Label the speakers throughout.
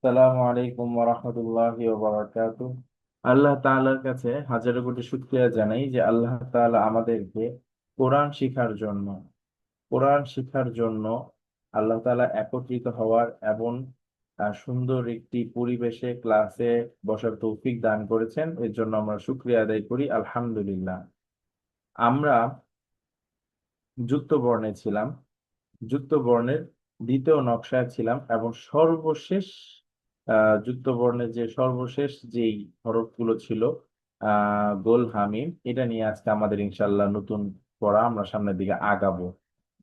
Speaker 1: আসসালামু আলাইকুম ওয়া রাহমাতুল্লাহি ওয়া বারাকাতুহু। আল্লাহ তাআলার কাছে হাজারো কোটি শুকরিয়া জানাই যে আল্লাহ তাআলা আমাদেরকে কোরআন শিখার জন্য কোরআন শিখার জন্য আল্লাহ তাআলা একত্রিত হওয়ার এবং সুন্দর একটি পরিবেশে ক্লাসে বসার তৌফিক দান করেছেন। এর জন্য আমরা শুকরিয়া আদায় করি, আলহামদুলিল্লাহ। আমরা যুক্ত বর্ণে ছিলাম, যুক্ত বর্ণের দ্বিতীয় নকশায় ছিলাম এবং সর্বশেষ যুক্ত বর্ণের যে সর্বশেষ যেই হরফগুলো ছিল গোল হামিম, এটা নিয়ে আজকে আমাদের ইনশাল্লাহ নতুন পড়া, আমরা সামনের দিকে আগাবো।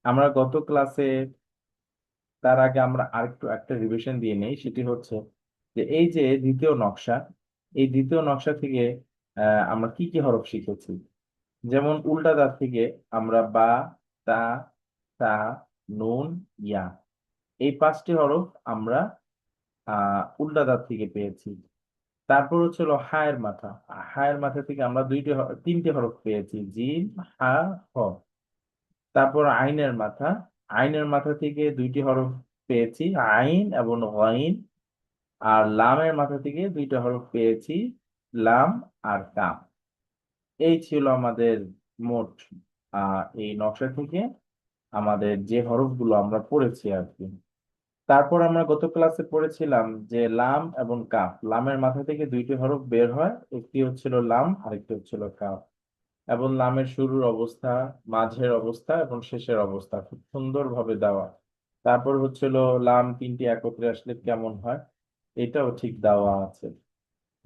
Speaker 1: আমরা গত ক্লাসে, তার আগে আমরা আরেকটু একটা রিভিশন দিয়ে নেই। সেটি হচ্ছে যে এই যে দ্বিতীয় নকশা, এই দ্বিতীয় নকশা থেকে আমরা কি কি হরফ শিখেছি। যেমন উল্টা দাঁত থেকে আমরা বা, তা, তা, নুন, ইয়া, এই পাঁচটি হরফ আমরা উল্টা দাঁত থেকে পেয়েছি। তারপর হচ্ছিল হায়ের মাথা, হায়ের মাথা থেকে আমরা তিনটি হরফ পেয়েছি, জিম, হা, হ। তারপর আইনের মাথা, আইনের মাথা থেকে দুইটি হরফ পেয়েছি, আইন এবং গইন। আর লামের মাথা থেকে দুইটা হরফ পেয়েছি, লাম আর কাম। এই ছিল আমাদের মোট এই নকশা থেকে আমাদের যে হরফগুলো আমরা পড়েছি আর কি। তারপর আমরা গত ক্লাসে পড়েছিলাম যে লাম এবং কাফ, লামের মাথা থেকে দুইটি হরফ বের হয়, একটি হচ্ছিল লাম আরেকটি হচ্ছিল কাফ। এবং লামের শুরুর অবস্থা, মাঝের অবস্থা এবং শেষের অবস্থা খুব সুন্দরভাবে দেওয়া। তারপর হচ্ছিল লাম তিনটি একত্রে আসলে কেমন হয়, এটাও ঠিক দেওয়া আছে।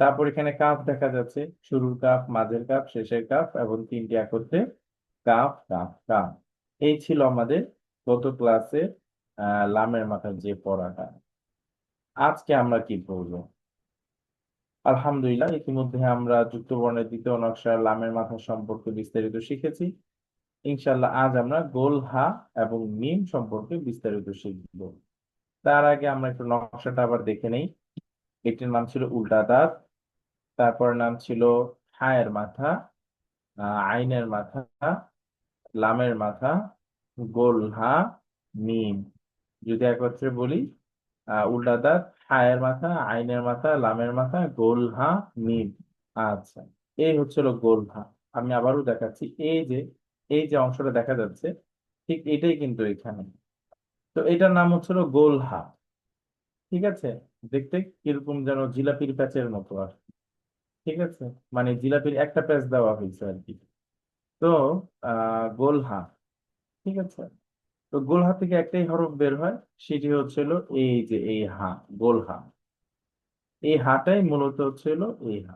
Speaker 1: তারপর এখানে কাফ দেখা যাচ্ছে, শুরুর কাফ, মাঝের কাফ, শেষের কাফ এবং তিনটি একত্রে কাফ কাফ কাফ। এই ছিল আমাদের গত ক্লাসে লামের মাথার যে পড়াটা। আজকে আমরা কি পড়বো? আলহামদুলিল্লাহ, ইতিমধ্যে আমরা যুক্ত বর্ণের দ্বিতীয় নকশা লামের মাথা সম্পর্কে বিস্তারিত শিখেছি। ইনশাল্লাহ আজ আমরা গোল হা এবং মিম সম্পর্কে বিস্তারিত শিখব। তার আগে আমরা একটু নকশাটা আবার দেখে নেই। এটির নাম ছিল উল্টা দাঁত, তারপর নাম ছিল হায়ের মাথা, আইনের মাথা, লামের মাথা, গোল হা, মিম। যদি একত্রে বলি, উল্টা দাঁত, হায়ের মাথা, আইনের মাথা, লামের মাথা, গোল হা, মিম। আচ্ছা, এই হচ্ছিল গোল হা। আমি আবারও দেখাচ্ছি, এই যে অংশটা দেখা যাচ্ছে, ঠিক এটাই কিন্তু এখানে। তো এটার নাম হচ্ছিল গোল হা। ঠিক আছে, দেখতে কিরকম যেন জিলাপির প্যাচের মতো আর কি। ঠিক আছে, মানে জিলাপির একটা প্যাচ দেওয়া হয়েছে আর কি। তো গোল হা। ঠিক আছে, তো গোল হা থেকে একটাই হরফ বের হয়, সেটি হচ্ছিল এই যে এই হা, গোল হা। এই হাটাই মূলত হচ্ছিল এই হা।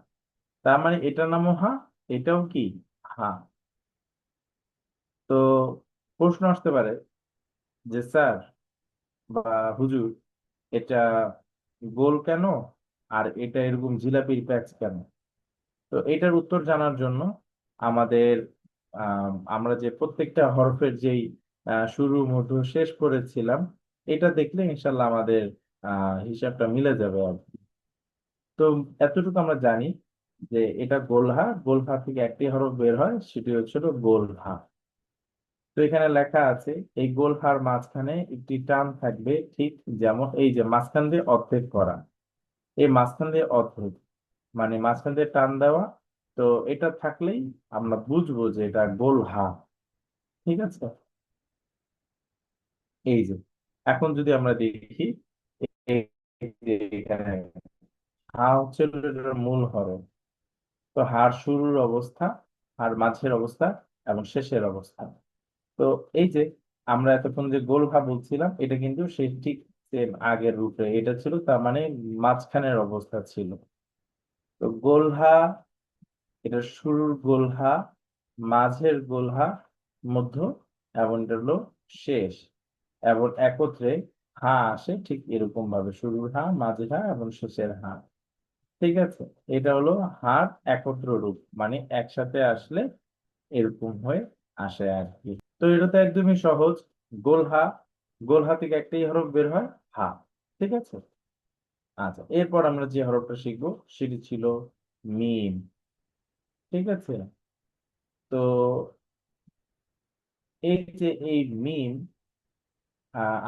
Speaker 1: তার মানে এটার নামও হা, এটাও কি হা। তো প্রশ্ন আসতে পারে যে স্যার বা হুজুর, এটা গোল কেন আর এটা এরকম জিলাপির প্যাচ কেন? তো এটার উত্তর জানার জন্য আমাদের আমরা যে প্রত্যেকটা হরফের যেই শুরু মধ্য শেষ করেছিলাম, এটা দেখলে ইনশাল্লাহ আমাদের হিসাবটা মিলে যাবে আর কি। তো এতটুকু আমরা জানি যে এটা গোলহা, গোলহা থেকে একটি হরফ বের হয়, সেটি হচ্ছিল গোলহা। তো এখানে লেখা আছে এই গোলহার মাঝখানে একটি টান থাকবে, ঠিক যেমন এই যে মাঝখান দিয়ে অর্ধেক করা, এই মাঝখান দিয়ে অর্ধেক মানে মাঝখান দিয়ে টান দেওয়া। তো এটা থাকলেই আমরা বুঝবো যে এটা গোলহা। ঠিক আছে, এই যে এখন যদি আমরা দেখি, এই যে এখানে হা হচ্ছে এটার মূল হরফ। তো হার শুরুর অবস্থা, হার মাঝের অবস্থা এবং শেষের অবস্থা। তো এই যে আমরা এতক্ষণ যে গোলহা বলছিলাম, এটা কিন্তু সেই ঠিক সেম আগের রূপে এটা ছিল, তার মানে মাঝখানের অবস্থা ছিল। তো গোলহা, এটা শুরুর গোলহা, মাঝের গোলহা, মধ্য এবং এটা হলো শেষ। এবং একত্রে হা আসে ঠিক এরকম ভাবে, শুরুর হা, মাঝের হা এবং শেষের হা। ঠিক আছে, এটা হলো হার একত্র রূপ, মানে একসাথে আসলে এরকম হয়ে আসে আর কি। তো এটা তো একদমই সহজ। গোলহা, গোলহা থেকে একটাই হরফ বের হয়, হা। ঠিক আছে, আচ্ছা এরপর আমরা যে হরফটা শিখবো সেটি ছিল মিম। ঠিক আছে, তো এই যে এই মিম,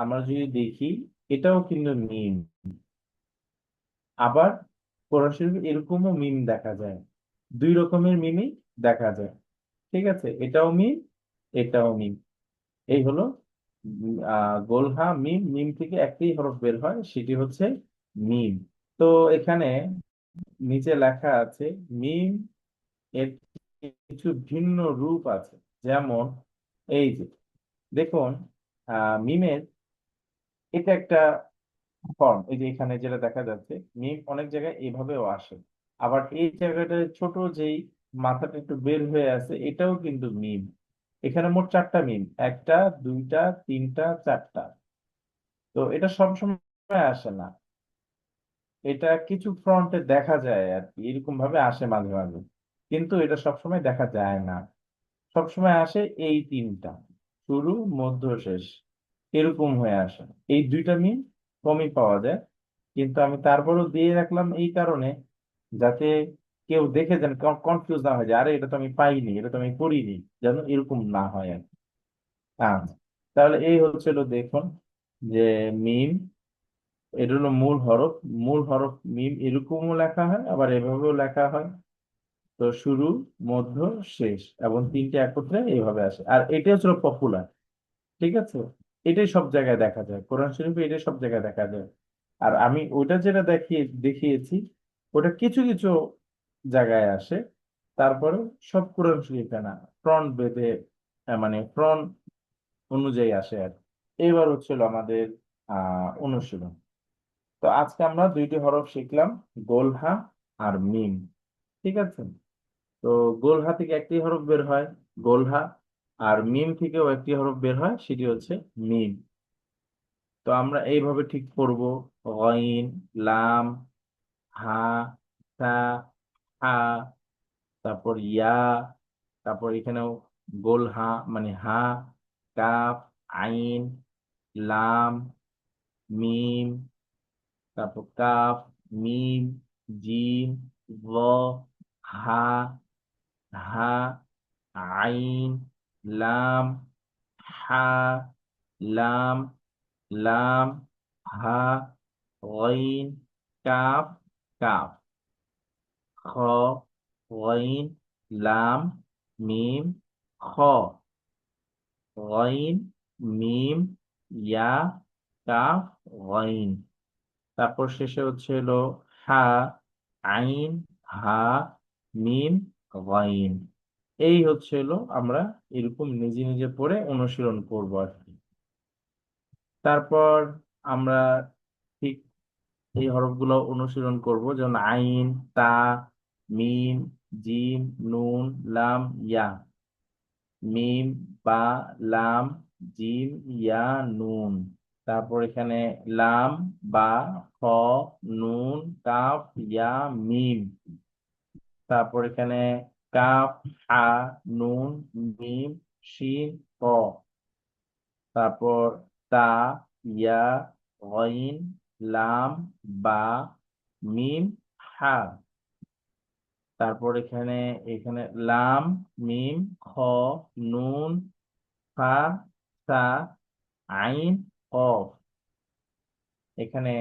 Speaker 1: আমরা যদি দেখি, এটাও কিন্তু মিম। আবার কোরআন শরীফে এরকমও মিম দেখা যায়, দুই রকমের মিমই দেখা যায়। ঠিক আছে, এটাও মিম, এটাও মিম। এই হলো গোলহা মিম। মিম থেকে একটি হরফ বের হয়, সেটি হচ্ছে মিম। তো এখানে নিচে লেখা আছে মিম এর কিছু ভিন্ন রূপ আছে। যেমন এই যে দেখুন, মিমের এটা একটা ফর্ম, এই যে এখানে যেটা দেখা যাচ্ছে মিম অনেক জায়গায় এভাবেও আসে। আবার এই জায়গাটায় ছোট যেই মাথাটা একটু বের হয়ে আছে, এটাও কিন্তু মিম। এখানে মোট চারটা মিম, একটা, দুইটা, তিনটা, চারটা। তো এটা সবসময় আসে না, এটা কিছু ফ্রন্টে দেখা যায় আর কি, এরকম ভাবে আসে মাঝে মাঝে, কিন্তু এটা সবসময় দেখা যায় না। সবসময় আসে এই তিনটা, শুরু, মধ্য, শেষ, এরকম হয়ে আসে। এই দুইটা মিম কমই পাওয়া যায়, কিন্তু আমি তারপরেও দিয়ে রাখলাম এই কারণে, যাতে কেউ দেখে যেন কনফিউজ না হয়ে যায়, আরে এটা তো আমি পাইনি, এটা তো আমি করিনি, যেন এরকম না হয় আর কি। আচ্ছা, তাহলে এই হচ্ছিল দেখুন যে মিম, এটা হলো মূল হরফ। মূল হরফ মিম এরকমও লেখা হয়, আবার এভাবেও লেখা হয়। তো শুরু, মধ্য, শেষ এবং তিনটে একত্রে এইভাবে আসে, আর এটা হচ্ছে পপুলার। ঠিক আছে, এটাই সব জায়গায় দেখা যায়, কোরআন শরীফে এটাই সব জায়গায় দেখা যায়। আর আমি ওইটা যেটা দেখিয়েছি, ওটা কিছু কিছু জায়গায় আসে, তারপরে সব কোরআন শরীফে না, ফ্রন্ট বেঁধে, মানে ফ্রন্ট অনুযায়ী আসে আর কি। এবার হচ্ছিল আমাদের অনুশীলন। তো আজকে আমরা দুইটি হরফ শিখলাম, গোলহা আর মিম। ঠিক আছে, তো গোলহা থেকে একটি হরফ বের হয়, গোলহা। আর মিম থেকেও একটি হরফ বের হয়, সেটি হচ্ছে মিম। তো আমরা এইভাবে ঠিক করব: গইন, লাম, হা, তা, হা, তারপর ইয়া, তারপর এখানেও গোলহা মানে হা, কাফ, আইন, লাম, মিম, তারপর কাফ, মিম, জিম, ল, হা, হা, আইন, লাম, হা, লাম, লাম, হা, গইন, কাফ, কাফ, খ, গইন, লাম, মিম, খ, গইন, মিম, ইয়া, কাফ, গইন। তারপর শেষে হচ্ছে হলো হা, আইন, হা, মিম, গইন। এই হচ্ছে হলো আমরা এরকম নিজে নিজে পড়ে অনুশীলন করবো আর কি। তারপর আমরা ঠিক এই হরফগুলো অনুশীলন করব, যেমন আইন, তা, মিম, জিম, নুন, লাম, ইয়া। মিম, বা, লাম, জিম, ইয়া, নুন। তারপর এখানে লাম, বা, খ, নুন, কাফ, ইয়া, মিম। তারপর এখানে কাফ, হা, নুন, মিম, শিন, ক। তারপর তা, ইয়া, গইন, লাম, বা, মিম, হা। তারপর এখানে এখানে লাম, মিম, খ, নুন, ফা, সা, আইন, কফ। এখানে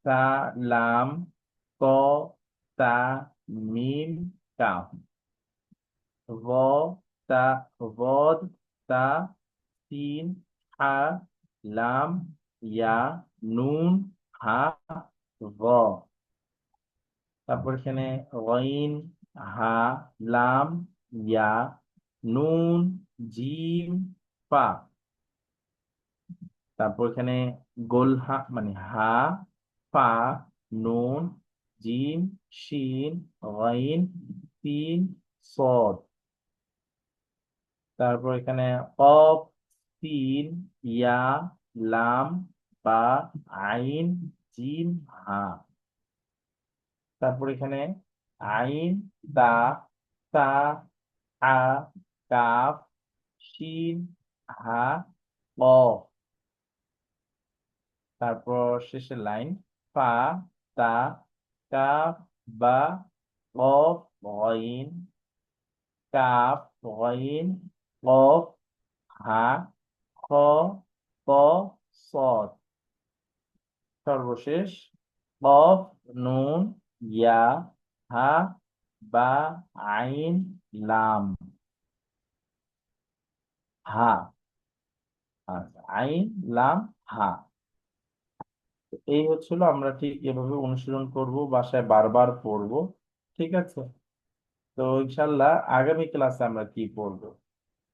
Speaker 1: সা, লাম, ক, তা, মিম, কাফ। ভ, তা, ভদ, তা, সিন, হা, লাম, ইয়া, নুন, হা, ভ। তারপর এখানে গইন, হা, লাম, ইয়া, নুন, জিম, ফা। তারপর এখানে গোলহা মানে হা, ফা, নুন, জিম, শিন, গইন, তিন, সদ। তারপর এখানে কফ, সিন, ইয়া, লাম, বা, আইন, জিম, হা। তারপর এখানে আইন, তা, তা, হা, কাফ, শিন, হা, কফ। তারপর শেষের লাইন ফা, তা, কাফ, বা, কফ, গইন, কাফ, গইন, কফ, হা, খ, ক, সদ। সর্বশেষ কফ, নুন, ইয়া, হা, বা, আইন, লাম। হা। আচ্ছা, আইন, লাম, হা। তো এই হচ্ছিল, আমরা ঠিক এভাবে অনুশীলন করব, বাসায় বারবার পড়বো। ঠিক আছে। তো ইনশাল্লাহ আগামী ক্লাসে আমরা কি পড়বো?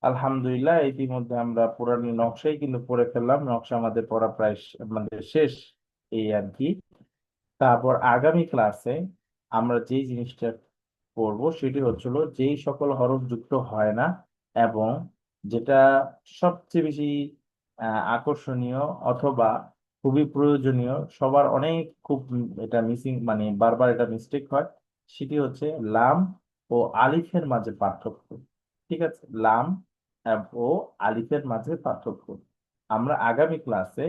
Speaker 1: আলহামদুলিল্লাহ, ইতিমধ্যে আমরা পুরানি নকশাই কিন্তু পড়ে ফেললাম, নকশা আমাদের পড়া প্রায় আমাদের শেষ, এই আর কি। তারপর আগামী ক্লাসে আমরা যেই জিনিসটা করব সেটি হচ্ছিল, যেই সকল হরফ যুক্ত হয় না এবং যেটা সবচেয়ে বেশি আকর্ষণীয় অথবা খুবই প্রয়োজনীয়, সবার অনেক খুব এটা মিসিং, মানে বারবার এটা মিস্টেক হয়, সেটি হচ্ছে লাম ও আলিফের মাঝে পার্থক্য। ঠিক আছে, লাম ও আলিফের মাঝে পার্থক্য আমরা আগামী ক্লাসে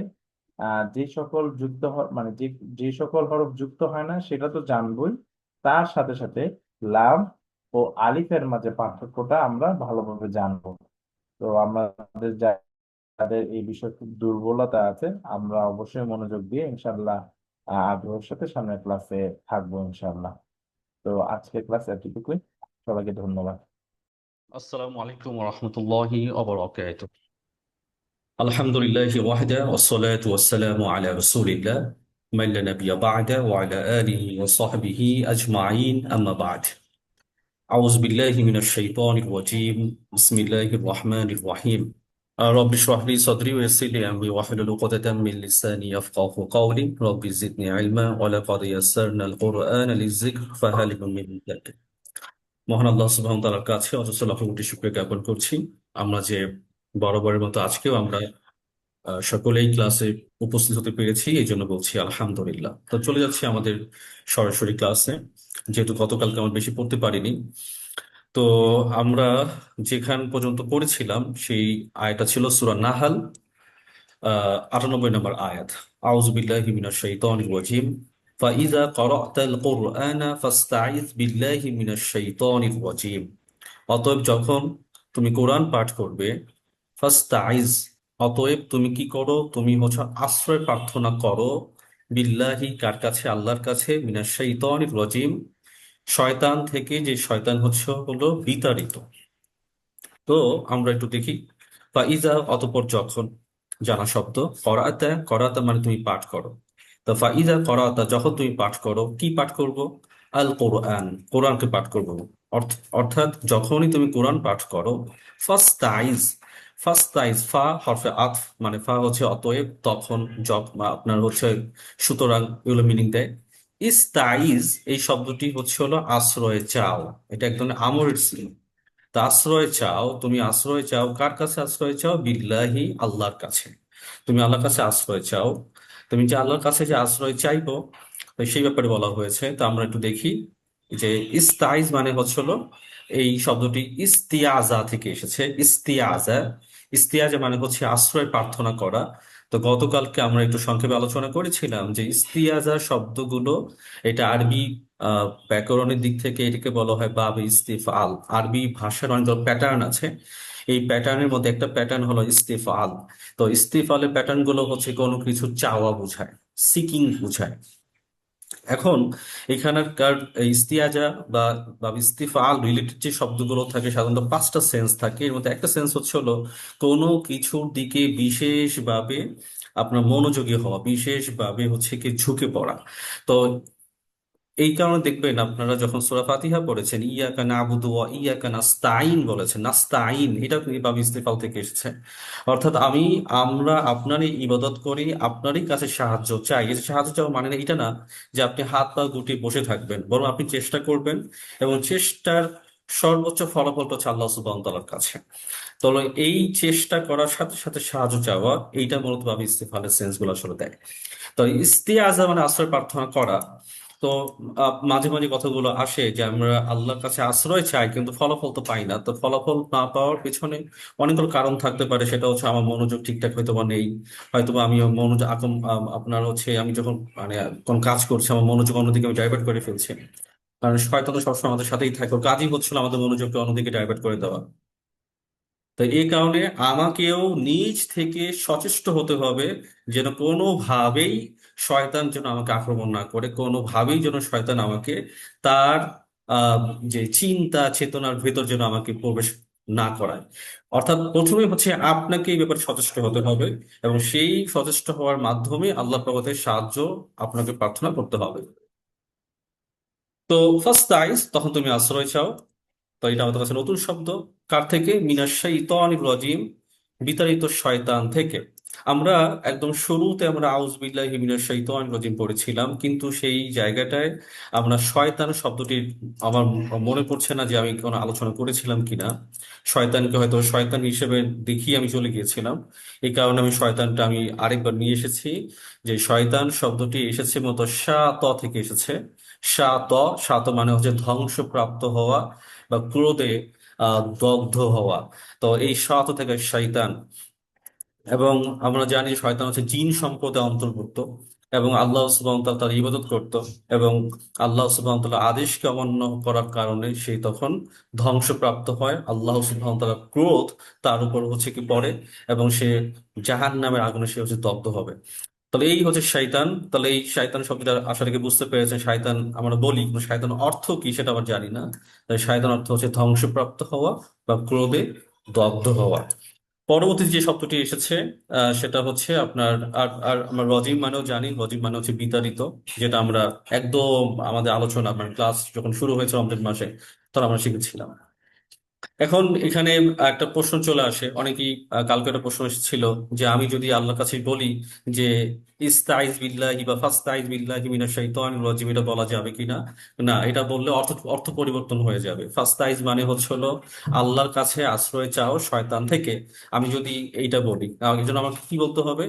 Speaker 1: যে সকল মানে যে যে সকল হরফ যুক্ত হয় না সেটা তো জানবোই, তার সাথে সাথে লাম ও আলিফের মাঝে পার্থক্যটা আমরা ভালোভাবে জানবো। তো আমাদের যাদের এই বিষয়ে খুব দুর্বলতা আছে, আমরা অবশ্যই মনোযোগ দিয়ে ইনশাল্লাহ আগ্রহের সাথে সামনের ক্লাসে থাকবো ইনশাল্লাহ। তো আজকের ক্লাস এতটুকুই। সবাইকে ধন্যবাদ।
Speaker 2: আসসালামু আলাইকুম রহমতুল্লাহি ওবরাকাতুহ। আলহামদুলিল্লাহি ওয়াহদা ওয়াসসালাতু ওয়াসসালামু আলা রাসূলিল্লাহ মান লা নাবিয়্যা বা'দা ওয়া আলা আলিহি ওয়া সাহবিহি আজমাইন আম্মা বা'দ। আউযু বিল্লাহি মিনাশ শাইতানির রাজীম। বিসমিল্লাহির রহমানির রহিম। রাব্বি ইশরাহ লি সাদরি ওয়া ইয়াসসির লি আমরি ওয়াহলুল উকদাতাম মিন লিসানি ইয়াফকাহু কওলি। রাব্বি জিদনি ইলমা ওয়া লাকাদ ইয়াসসারনাল কুরআনা লিয-যিকর ফাহাল মিন মুদ্দাকির। মহান আল্লাহ সুবহানাহু ওয়া তাআলার কাছে অজস্র লাখ কোটি শুকরিয়া জ্ঞাপন করছি। আমরা যে বরাবরের মতো আজকেও আমরা সকলেই ক্লাসে উপস্থিত হতে পেরেছি, এই জন্য বলছি আলহামদুলিল্লাহ। তো চলে যাচ্ছি আমাদের সরাসরি ক্লাসে, যেহেতু গতকালকে আমরা বেশি পড়তে পারিনি। তো আমরা যেখান পর্যন্ত পড়েছিলাম সেই আয়াতটা ছিল সূরা নাহাল, 98 নম্বর আয়াত। আউযু বিল্লাহি মিনাশ শাইতানির রাজীম। ফাইযা ক্বারা'তাল কুরআনা ফাসতাইয বিল্লাহি মিনাশ শাইতানির রাজীম। অতএব যখন তুমি কোরআন পাঠ করবে, ফাস্তাইজ, অতএব তুমি কি করো, তুমি হচ্ছে আশ্রয় প্রার্থনা করো, বিল্লাহি, কার কাছে? আল্লাহর কাছে, মিনাশ শাইতানির রাজিম, শয়তান থেকে, যে শয়তান হলো বিতাড়িত। তো আমরা একটু দেখি। ফাইজা, অতঃপর যখন, জানা শব্দ। করাতা, করাতা মানে তুমি পাঠ করো। তো ফাইজা করাতা, যখন তুমি পাঠ করো, কি পাঠ করব? আল কোরআন, কোরআনকে পাঠ করব। অর্থাৎ যখনই তুমি কোরআন পাঠ করো, ফাস্তাইজ, ফাস্তাইজ, ফা হরফে আতফ, মানে ফা হচ্ছে অতএব, তখন, আপনার হচ্ছে সুতরাং, এগুলো মিনিং দেয়। ইস্তাইজ, এই শব্দটি হলো আশ্রয় চাও। এটা এক ধরনের আমরের সিন। তা আশ্রয় চাও, তুমি আশ্রয় চাও কার কাছে? আশ্রয় চাও বিল্লাহি, আল্লাহর কাছে। তুমি আল্লাহর কাছে আশ্রয় চাও। তুমি যে আল্লাহর কাছে যে আশ্রয় চাইবো, তো সেই ব্যাপারে বলা হয়েছে। তো আমরা একটু দেখি যে ইস্তাইজ মানে হলো, এই শব্দটি ইস্তিয়াজা থেকে এসেছে। ইস্তিয়াজা, ইস্তিয়াজা মানে হচ্ছে আশ্রয় প্রার্থনা করা। তো গতকালকে আমরা একটু সংক্ষেপে আলোচনা করেছিলাম যে ইস্তিয়াজা শব্দগুলো, এটা আরবি ব্যাকরণের দিক থেকে এটাকে বলা হয় বাব ইস্তিফআল। আরবি ভাষার অনেক প্যাটার্ন আছে, এই প্যাটার্নের মধ্যে একটা প্যাটার্ন হলো ইস্তিফআল। তো ইস্তিফালের প্যাটার্ন গুলো হচ্ছে কোনো কিছু চাওয়া বোঝায়, সিকিং বোঝায়। এখন এখানকার ইস্তিয়াজা বা বা ইস্তিফাল রিলেটেড যে শব্দগুলো থাকে, সাধারণত পাঁচটা সেন্স থাকে। এর মধ্যে একটা সেন্স হলো কোনো কিছুর দিকে বিশেষভাবে আপনার মনোযোগী হওয়া, বিশেষভাবে কি ঝুঁকে পড়া। তো এই কারণে দেখবেন আপনারা যখন সূরা ফাতিহা পড়েছেন, ইয়াকা নাবুদু ওয়া ইয়াকা নাস্তাইন বলেছেন, নাস্তাইন, এটা কিন্তু বাব ইস্তিফাল থেকে এসেছে। অর্থাৎ আমরা আপনারই ইবাদত করি, আপনারই কাছে সাহায্য চাই। এই যে সাহায্য চাওয়া মানে না, এটা না যে আপনি হাত পা গুটিয়ে বসে থাকবেন, বরং আপনি চেষ্টা করবেন, এবং চেষ্টার সর্বোচ্চ ফলাফলটা হচ্ছে আল্লাহ সুবহানাহু ওয়া তাআলার কাছে। তো এই চেষ্টা করার সাথে সাথে সাহায্য চাওয়া, এইটা মূলত বাব ইস্তিফালের সেন্স গুলো আসলে দেয়। তো ইস্তিয়াজা মানে আশ্রয় প্রার্থনা করা। তো মাঝে মাঝে কথাগুলো আসে যে আমরা আল্লাহর কাছে আশ্রয় চাই কিন্তু ফলাফল তো পাই না। তো ফলাফল না পাওয়ার পিছনে অনেকগুলো কারণ থাকতে পারে। সেটা হচ্ছে আমার মনোযোগ ঠিকঠাক হয়তো বা নেই, হয়তো বা আমি মনোযোগ আপনার আমি যখন মানে কোন কাজ করছি, আমার মনোযোগ অন্যদিকে আমি ডাইভার্ট করে ফেলছি। কারণ শয়তান তো সবসময় আমাদের সাথেই থাকে, ওর কাজই হচ্ছিল আমাদের মনোযোগকে অন্যদিকে ডাইভার্ট করে দেওয়া। তো এই কারণে আমাকেও নিজ থেকে সচেষ্ট হতে হবে যেন কোনোভাবেই শয়তান যেন আমাকে আক্রমণ না করে, কোনোভাবেই যেন শয়তান আমাকে তার আহ যে চিন্তা চেতনার ভেতর যেন আমাকে প্রবেশ না করায়। অর্থাৎ প্রথমে হচ্ছে আপনাকে এই ব্যাপারে সচেষ্ট হতে হবে, এবং সেই সচেষ্ট হওয়ার মাধ্যমে আল্লাহ পাকের সাহায্য আপনাকে প্রার্থনা করতে হবে। তো ফার্স্ট তাইজ, তখন তুমি আশ্রয় চাও। তো এটা আমাদের কাছে নতুন শব্দ। কার থেকে? মিনাশ শাইতানির রাজিম, বিতাড়িত শয়তান থেকে। আমরা একদম শুরুতে আমরা আউজ বিল্লাহি মিনাশ শাইতানির রাজিম পড়েছিলাম, কিন্তু সেই জায়গাটায় আমরা শয়তান শব্দটি, আমার মনে পড়ছে না যে আমি কোনো আলোচনা করেছিলাম কিনা। শয়তানকে হয়তো শয়তান হিসেবে দেখিয়ে আমি চলে গিয়েছিলাম। এই কারণে আমি শয়তানটা আমি আরেকবার নিয়ে এসেছি। যে শয়তান শব্দটি এসেছে মূলত শা ত থেকে এসেছে। শা ত, শা ত মানে হচ্ছে ধ্বংসপ্রাপ্ত হওয়া বা ক্রোধে দগ্ধ হওয়া। তো এই শত থেকে শয়তান। এবং আমরা জানি শয়তান হচ্ছে জিন সম্প্রদায়ের অন্তর্ভুক্ত, এবং আল্লাহ সুবহানাহু ওয়া তাআলা তার ইবাদত করত, এবং আল্লাহ সুবহানাহু ওয়া তাআলা আদেশকে অমান্য করার কারণে সে তখন ধ্বংসপ্রাপ্ত হয়। আল্লাহ সুবহানাহু ওয়া তাআলার ক্রোধ তার উপর হচ্ছে কি পড়ে, এবং সে জাহান্নামের আগুনে সে হচ্ছে দগ্ধ হবে। তাহলে এই হচ্ছে শয়তান। তাহলে এই শয়তান শব্দটা আসলে কি বুঝতে পেরেছেন? শয়তান আমরা বলি, কিন্তু শয়তান অর্থ কি সেটা আবার জানি না। তাই শয়তান অর্থ হচ্ছে ধ্বংসপ্রাপ্ত হওয়া বা ক্রোধে দগ্ধ হওয়া। পরবর্তী যে শব্দটি এসেছে সেটা হচ্ছে আপনার, আর আর আমরা রজিম মানেও জানি, রজিম মানে হচ্ছে বিতাড়িত, যেটা আমরা একদম আমাদের আলোচনা মানে ক্লাস যখন শুরু হয়েছে রমজান মাসে তখন আমরা শিখেছিলাম। এখন এখানে একটা প্রশ্ন চলে আসে অনেকেই, কালকে একটা প্রশ্ন এসেছিল যে আমি যদি আল্লাহর কাছে বলি যে ইস্তাইজ বিল্লাহি বা ফাস্তাইজ বিল্লাহি মিনাশ শাইতানির রাজিম, এটা বলা যাবে কিনা? না, এটা বললে অর্থ অর্থ পরিবর্তন হয়ে যাবে। ফাস্তাইজ মানে হচ্ছে হলো আল্লাহর কাছে আশ্রয় চাও শয়তান থেকে। আমি যদি এইটা বলি, এই জন্য আমাকে কি বলতে হবে?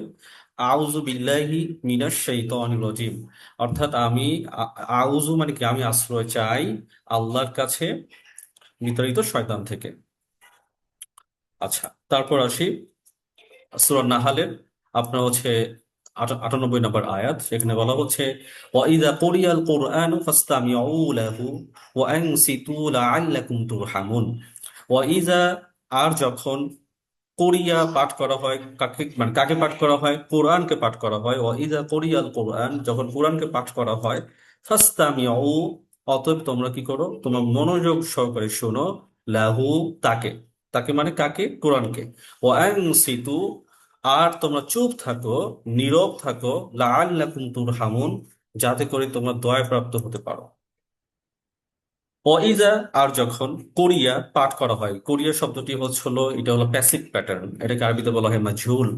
Speaker 2: আউযু বিল্লাহি মিনাশ শাইতানির রাজিম। অর্থাৎ আমি আউযু মানে কি, আমি আশ্রয় চাই আল্লাহর কাছে বিতাড়িত শয়তান থেকে। আচ্ছা, তারপর আসি সূরা নাহালের আপনার হচ্ছে 98 নম্বর আয়াত। এখানে বলা হচ্ছে ওয়াইদা কুরিয়াল কুরআনু ফাসতামিউ লাহু ওয়া আনসিতু লাআল্লাকুম তুরহামুন। ওয়াইদা, আর যখন কোরিয়া পাঠ করা হয়, কাকে মানে কাকে পাঠ করা হয়? কোরআনকে পাঠ করা হয়। ওয়াইদা কোরিয়াল কোরআন, যখন কোরআনকে পাঠ করা হয়, ফাসতামিউ, অতএব তোমরা কি করো? তোমরা মনোযোগ সহকারে শোনো। লাহু, তাকে। তাকে মানে কাকে? কোরআনকে। ও আনসিতু, আর তোমরা চুপ থাকো, নীরব থাকো। লাআল্লাকুম তুরহামুন, যাতে করে তোমরা দয়াপ্রাপ্ত হতে পারো। ওয়াইজা, আর যখন কোরিয়া পাঠ করা হয়, কোরিয়া শব্দটি হচ্ছে হলো, এটা হলো প্যাসিভ প্যাটার্ন। এটাকে আরবিতে বলা হয় মাজহুল,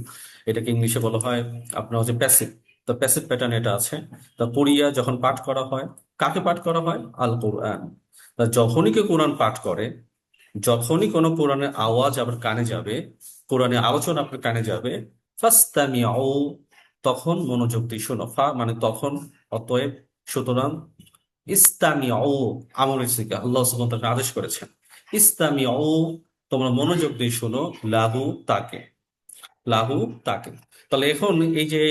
Speaker 2: এটাকে ইংলিশে বলা হয় আপনার হচ্ছে প্যাসিভ। তো প্যাসিভ প্যাটার্ন এটা আছে। তো কোরিয়া যখন পাঠ করা হয়, কাকে পাঠ করা হয়? আল কোরআন। তা যখনই কেউ কোরআন পাঠ করে, যখনই কোনো কোরআনের আওয়াজ আবার কানে যাবে, কোরআনের আলোচনা আপনার কানে যাবে, ফাস্তামিউ, তখন মনোযোগ দিয়ে শোনো। ফা মানে তখন, অতএব, সুতরাং। ইস্তামিউ, আমর ইসিকা, আল্লাহ সুবহানাহু ওয়া তাআলা আদেশ করেছেন। ইস্তামিউ, তোমরা মনোযোগ দিয়ে শোনো। লাহু, তাকে। লাহু, তাকে। তাহলে এখন এই যে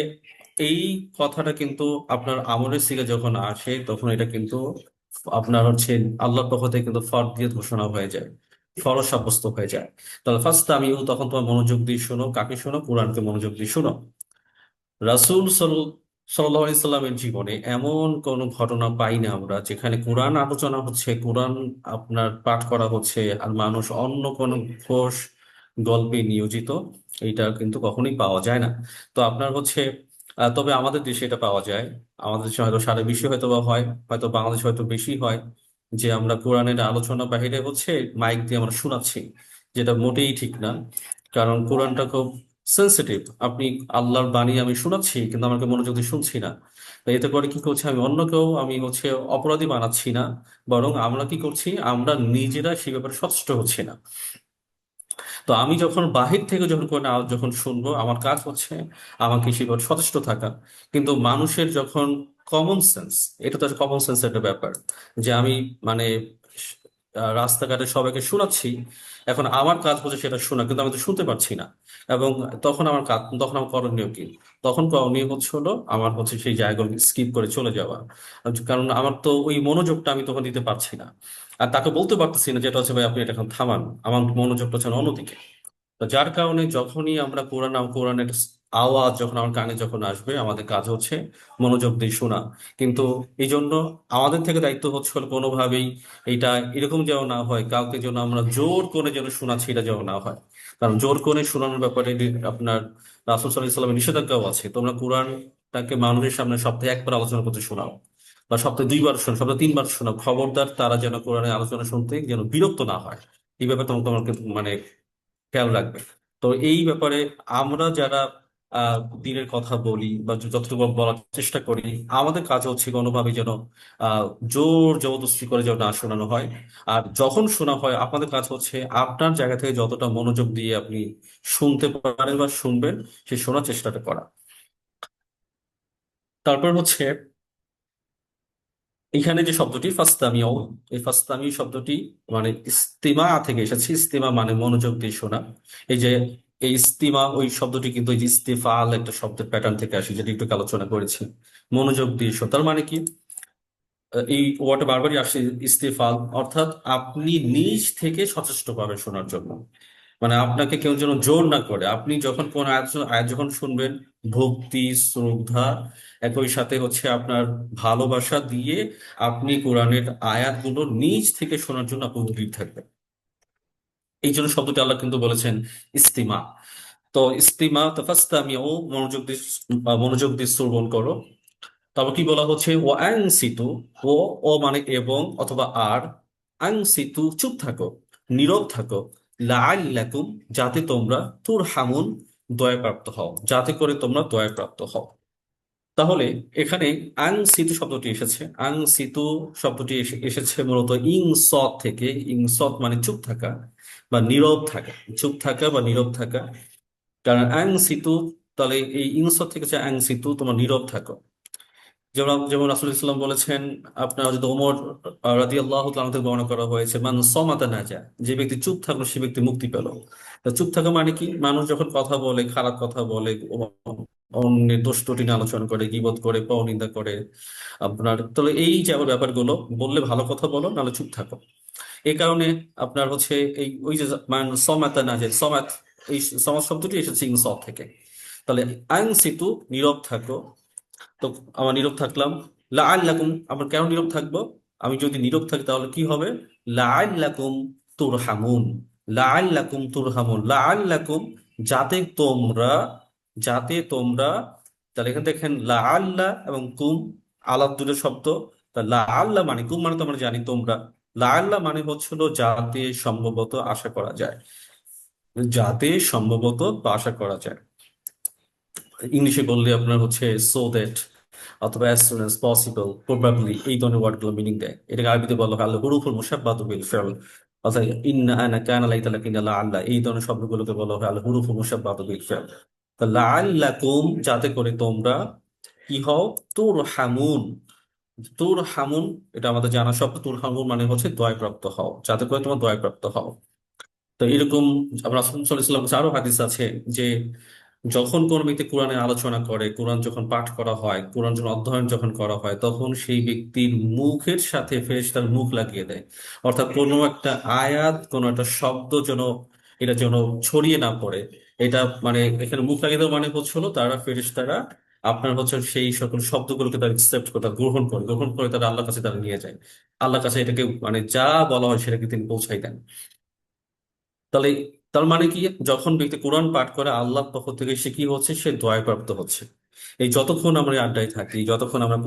Speaker 2: এই কথাটা কিন্তু আপনার আমরের সিগা যখন আসে, তখন এটা কিন্তু আপনার হচ্ছে আল্লাহর পক্ষ থেকে কিন্তু ফরজ দিয়ে ঘোষণা হয়ে যায়, ফরজ সাব্যস্ত হয়ে যায়। তাহলে ফার্স্ট আমিও, তখন তোমার মনোযোগ দিয়ে শোনো। কাকে শোনো? কোরআনকে মনোযোগ দিয়ে শোনো। রাসূল সাল্লাল্লাহু আলাইহি সাল্লামের জীবনে এমন কোন ঘটনা পাই না আমরা যেখানে কোরআন আলোচনা হচ্ছে, কোরআন আপনার পাঠ করা হচ্ছে, আর মানুষ অন্য কোন ঘোষ গল্পে নিয়োজিত। এটা কিন্তু কখনোই পাওয়া যায় না। তো আপনার হচ্ছে তবে আমাদের দেশে এটা পাওয়া যায়। আমাদের দেশে হয়তো সারা বিশ্বে হয়তো বা হয়, হয়তো বাংলাদেশে হয়তো বেশি হয়, যে আমরা কোরআনের আলোচনা বাহিরে হচ্ছে মাইক দিয়ে আমরা শোনাচ্ছি, যেটা মোটেই ঠিক না। কারণ কোরআনটা খুব সেন্সিটিভ। আপনি আল্লাহর বাণী আমি শোনাচ্ছি, কিন্তু আমাকে মনোযোগ দিয়ে শুনছি না। তো এতে করে কি করছি? আমি অন্যকেও আমি হচ্ছে অপরাধী বানাচ্ছি না, বরং আমরা কি করছি? আমরা নিজেরা সে ব্যাপারে সচেষ্ট হচ্ছি না। তো আমি যখন বাহির থেকে যখন কোনো আওয়াজ যখন শুনবো, আমার কাজ হচ্ছে আমাকে সে ব্যাপারে সচেষ্ট থাকা। কিন্তু মানুষের যখন কমন সেন্স, এটা তো কমন সেন্সের একটা ব্যাপার, যে আমি মানে রাস্তাঘাটে সবাইকে শোনাচ্ছি, এখন আমার কাজ হচ্ছে সেটা শোনা, কিন্তু আমি তো শুনতে পারছি না। এবং তখন আমার কাজ, তখন আমার করণীয় কি? তখন করণীয় হচ্ছে হলো আমার হচ্ছে সেই জায়গাগুলো স্কিপ করে চলে যাওয়া। কারণ আমার তো ওই মনোযোগটা আমি তখন দিতে পারছি না। আর তাকে বলতে পারতেছি না যেটা হচ্ছে ভাই আপনি এটা এখন থামান, আমার মনোযোগটা হচ্ছে অন্যদিকে। তো যার কারণে যখনই আমরা কোরআনের আওয়াজ যখন আমার কানে যখন আসবে, আমাদের কাজ হচ্ছে মনোযোগ দিয়ে শোনা। কিন্তু এই জন্য আমাদের থেকে দায়িত্ব হচ্ছে হলো কোনোভাবেই এটা এরকম যেন না হয়, কাউকে যেন আমরা জোর করে যেন শোনাচ্ছি এটা যেন না হয়। কারণ জোর করে শোনানোর ব্যাপারে আপনার রাসূল সাল্লাল্লাহু আলাইহি ওয়াসাল্লামের নিষেধাজ্ঞাও আছে, তোমরা কোরআনটাকে মানুষের সামনে সপ্তাহে একবার আলোচনা করতে শোনাও, বা সপ্তাহে দুইবার শোনো, সপ্তাহে তিনবার শোনাও, খবরদার তারা যেন কোরআনের আলোচনা শুনতে যেন বিরক্ত না হয়। এই ব্যাপারে তোমাকে মানে খেয়াল রাখবে। তো এই ব্যাপারে আমরা যারা আহ দিনের কথা বলি বা যতটুকু বলার চেষ্টা করি, আমাদের কাজ হচ্ছে কোনোভাবে যেন আহ জোর জবরদস্তি করে যেন না শোনানো হয়। আর যখন শোনা হয়, আপনাদের কাজ হচ্ছে আপনার জায়গা থেকে যতটা মনোযোগ দিয়ে আপনি শুনতে পারেন বা শুনবেন, সেই শোনার চেষ্টাটা করা। তারপর হচ্ছে এখানে যে শব্দটি ফাস্তামিউ, এই ফাস্তামিউ শব্দটি মানে ইস্তিমা থেকে এসেছে। ইস্তিমা মানে মনোযোগ দিয়ে শোনা। এই যে এই ইস্তিমা, ওই শব্দটি কিন্তু এই যে ইস্তেফাল একটা শব্দের প্যাটার্ন থেকে আসে, যেটা একটু আলোচনা করেছি। মনোযোগ দিয়ে শোনা তার মানে কি, এই ওয়ার্ডটা বারবারই আসে, ইস্তেফাল, অর্থাৎ আপনি নিজ থেকে সচেষ্ট ভাবে শোনার জন্য। মানে আপনাকে কেউ যেন জোর না করে, আপনি যখন কোন আয়াত আয়াত যখন শুনবেন, ভক্তি শ্রদ্ধা একই সাথে হচ্ছে আপনার ভালোবাসা দিয়ে আপনি কোরআনের আয়াতগুলো নিজ থেকে শোনার জন্য আপনি উদ্গ্রীব থাকবেন। এই জন্য শব্দটি আল্লাহ কিন্তু বলেছেন ইস্তিমা। তো ইস্তিমা তাফাস্তামিউ, মনোযোগ দিয়ে মনোযোগ দিয়ে শ্রবণ করো। তারপর কি বলা হচ্ছে, ও আংসিতু, ও, ও মানে এবং অথবা আর, আংসিতু চুপ থাকো, নীরব থাকো, লাআল্লাকুম যাতে তোমরা তুরহামুন দয়াপ্রাপ্ত হও, যাতে করে তোমরা দয়াপ্রাপ্ত হও। তাহলে এখানে আংসিতু শব্দটি এসেছে, আংসিতু শব্দটি এসেছে মূলত ইংসত থেকে। ইংসত মানে চুপ থাকা বা নীরব থাকা, চুপ থাকা বা নীরব থাকা। কারণ আংসিতু, তাহলে এই ইংসত থেকে হচ্ছে আংসিতু, তোমরা নীরব থাকো। যেমন যেমন রাসূল ইসলাম বলেছেন, আপনার যদি ওমর রাদিয়াল্লাহু তাআলা থেকে বর্ণনা করা হয়েছে, মান সামাতা নাজা, যে ব্যক্তি চুপ থাকলো সে ব্যক্তি মুক্তি পেল। তো চুপ থাকা মানে কি, মানুষ যখন কথা বলে, খারাপ কথা বলে, অন্যের দোষ ত্রুটি নিয়ে আলোচনা করে, গীবত করে, পরনিন্দা করে, আপনার তাহলে এই যে আবার ব্যাপারগুলো, বললে ভালো কথা বলো, নাহলে চুপ থাকো। এই কারণে আপনার হচ্ছে এই ওই যে মান সমাতা নাজা, সমাত, এই সমাজ শব্দটি এসেছে ইনসাফ থেকে। তাহলে আইন সেতু, নীরব থাকো। তো আমার নীরব থাকলাম, লাআল্লাকুম, আমরা কেন নীরব থাকবো? আমি যদি নীরব থাকি তাহলে কি হবে? লাআল্লাকুম তুরহামুন, লাআল্লাকুম তুরহামুন, লাআল্লাকুম যাতে তোমরা, যাতে তোমরা। তাহলে এখানে দেখেন লাআল্লা এবং কুম, আলাদা দুটো শব্দ। তা লাআল্লা মানে, কুম মানে তো আমরা জানি তোমরা, লাআল্লা মানে হচ্ছিল যাতে সম্ভবত আশা করা যায়, যাতে সম্ভবত বা আশা করা যায়। ইংলিশে বললে আপনার হচ্ছে সো দ্যাট, অথবা as soon as possible, probably, এই ধরনের ওয়ার্ডগুলো মিনিং দেয়। এটাকে আরবিতে বলা হয় আল হুরুফুল মুশাব্বাহু বিল ফি'ল, অর্থাৎ ইন্না আনা কানা লাইতা লাকিনা লাআল্লা, এই ধরনের শব্দগুলোকে বলা হয় আল হুরুফুল মুশাব্বাহু বিল ফি'ল। তো লাআল্লাকুম যাতে করে তোমরা কি হও, তুরহামুন। তুরহামুন এটা আমাদের জানা শব্দ, তুরহামুন মানে হচ্ছে দয়াপ্রাপ্ত হও, যাতে করে তোমরা দয়াপ্রাপ্ত হও। তো এরকম আমরা রাসূল সাল্লাল্লাহু আলাইহি ওয়াসাল্লাম কাছে আরো হাদিস আছে যে যখন কোন ব্যক্তি কোরআনের আলোচনা করে, কোরআন যখন পাঠ করা হয়, কোরআন যখন অধ্যয়ন যখন করা হয়, তখন সেই ব্যক্তির মুখের সাথে ফেরেশতার মুখ লাগিয়ে দেয়। অর্থাৎ কোনো একটা আয়াত, কোনো একটা শব্দ যেন এটা যেন ছড়িয়ে না পড়ে। এটা মানে এখানে মুখ লাগিয়ে দেওয়া মানে হচ্ছে হলো তারা, ফেরেশতারা আপনার হচ্ছে সেই সকল শব্দগুলোকে তারা একসেপ্ট করে, তারা গ্রহণ করে, গ্রহণ করে তারা আল্লাহর কাছে তারা নিয়ে যায়। আল্লাহর কাছে এটাকে মানে যা বলা হয় সেটাকে তিনি পৌঁছাই দেন। তাহলে তার মানে কি, যখন ব্যক্তি কোরআন পাঠ করে আল্লাহর পক্ষ থেকে সে কি হচ্ছে, সে দয়াপ্রাপ্ত হচ্ছে। এই যতক্ষণ আমরা এই আড্ডায় থাকি, যতক্ষণ আমরা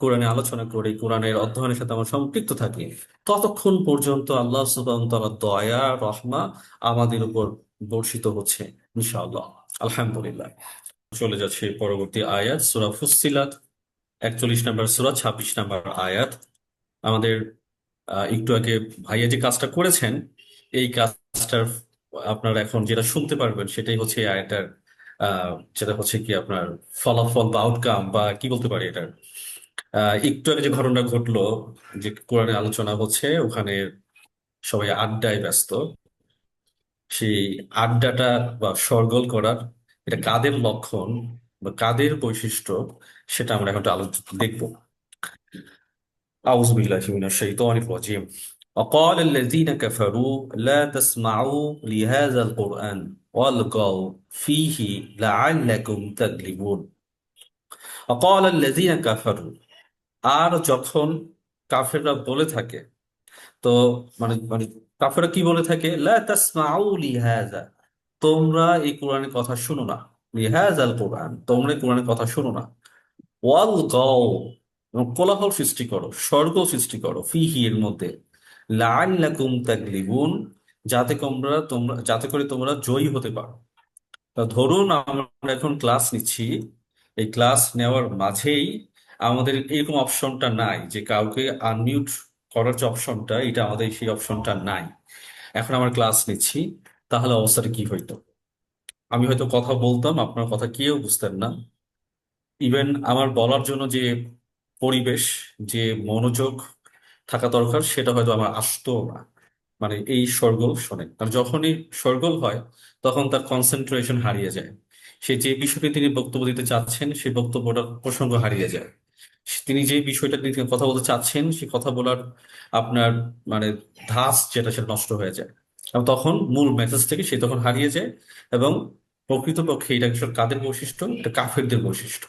Speaker 2: কোরআনে আলোচনা করি, কোরআনের অধ্যয়নের সাথে আমরা সম্পৃক্ত থাকি, ততক্ষণ পর্যন্ত আল্লাহ সুবহানাহু ওয়া তাআলার দয়া রহমা আমাদের উপর বর্ষিত হচ্ছে ইনশাআল্লাহ। আলহামদুলিল্লাহ। চলে যাচ্ছে পরবর্তী আয়াত, সূরা ফুসসিলাত 41 নম্বর সূরা, 26 নম্বর আয়াত। আমাদের একটু আগে ভাইয়া যে কাজটা করেছেন, এই কাজটার আপনারা এখন যেটা শুনতে পারবেন সেটাই হচ্ছে এই আয়টার যেটা হচ্ছে কি আপনার ফলাফল বা আউটকাম, বা কি বলতে পারি এটার। একটু আগে যে ঘটনা ঘটলো, যে কোরআনে আলোচনা হচ্ছে, ওখানে সবাই আড্ডায় ব্যস্ত। সেই আড্ডাটা বা শোরগোল করার, এটা কাদের লক্ষণ বা কাদের বৈশিষ্ট্য, সেটা আমরা এখন একটু দেখবো। أعوذ بالله من الشيطان الرجيم. وقال الذين كفروا لا تسمعوا لهذا القرآن ওয়ালগাউ ফীহি লাআল্লাকুম তাগলিবুন। وقال الذين كفروا, আর যখন কাফেররা বলে থাকে, তো মানে মানে কাফেররা কি বলে থাকে, লা তাসমাউ লিহাযা, তোমরা এই কোরআনের কথা শুনো না, লিহাযাল কোরআন, তোমরা এই কোরআনের কথা শুনো না, ওয়াল গাও, এবং কোলাহল সৃষ্টি করো, স্বর্গ সৃষ্টি করো, ফিহি এর মধ্যে, লাআল্লাকুম তাগলিবুন, যাতে করে তোমরা জয়ী হতে পারো। তা ধরুন আমরা এখন ক্লাস নিচ্ছি, এই ক্লাস নেওয়ার মাঝেই আমাদের এরকম অপশনটা নাই যে কাউকে আনমিউট করার যে অপশনটা, এটা আমাদের সেই অপশনটা নাই। এখন আমরা ক্লাস নিচ্ছি, তাহলে অবস্থাটা কি হইতো? আমি হয়তো কথা বলতাম, আপনার কথা কেউ বুঝতেন না। ইভেন আমার বলার জন্য যে পরিবেশ, যে মনোযোগ থাকা দরকার, সেটা হয়তো আমার আসতো না। মানে এই শোরগোল শোনে, কারণ যখনই শোরগোল হয় তখন তার কনসেন্ট্রেশন হারিয়ে যায়। সে যে বিষয়টি তিনি বক্তব্য দিতে চাচ্ছেন সেই বক্তব্যটার প্রসঙ্গ হারিয়ে যায়। তিনি যে বিষয়টা নিয়ে কথা বলতে চাচ্ছেন সেই কথা বলার আপনার মানে ধাঁচ যেটা, সেটা নষ্ট হয়ে যায়। এবং তখন মূল মেসেজ থেকে সে তখন হারিয়ে যায়। এবং প্রকৃতপক্ষে এটা আসলে কাদের বৈশিষ্ট্য? এটা কাফেরদের বৈশিষ্ট্য।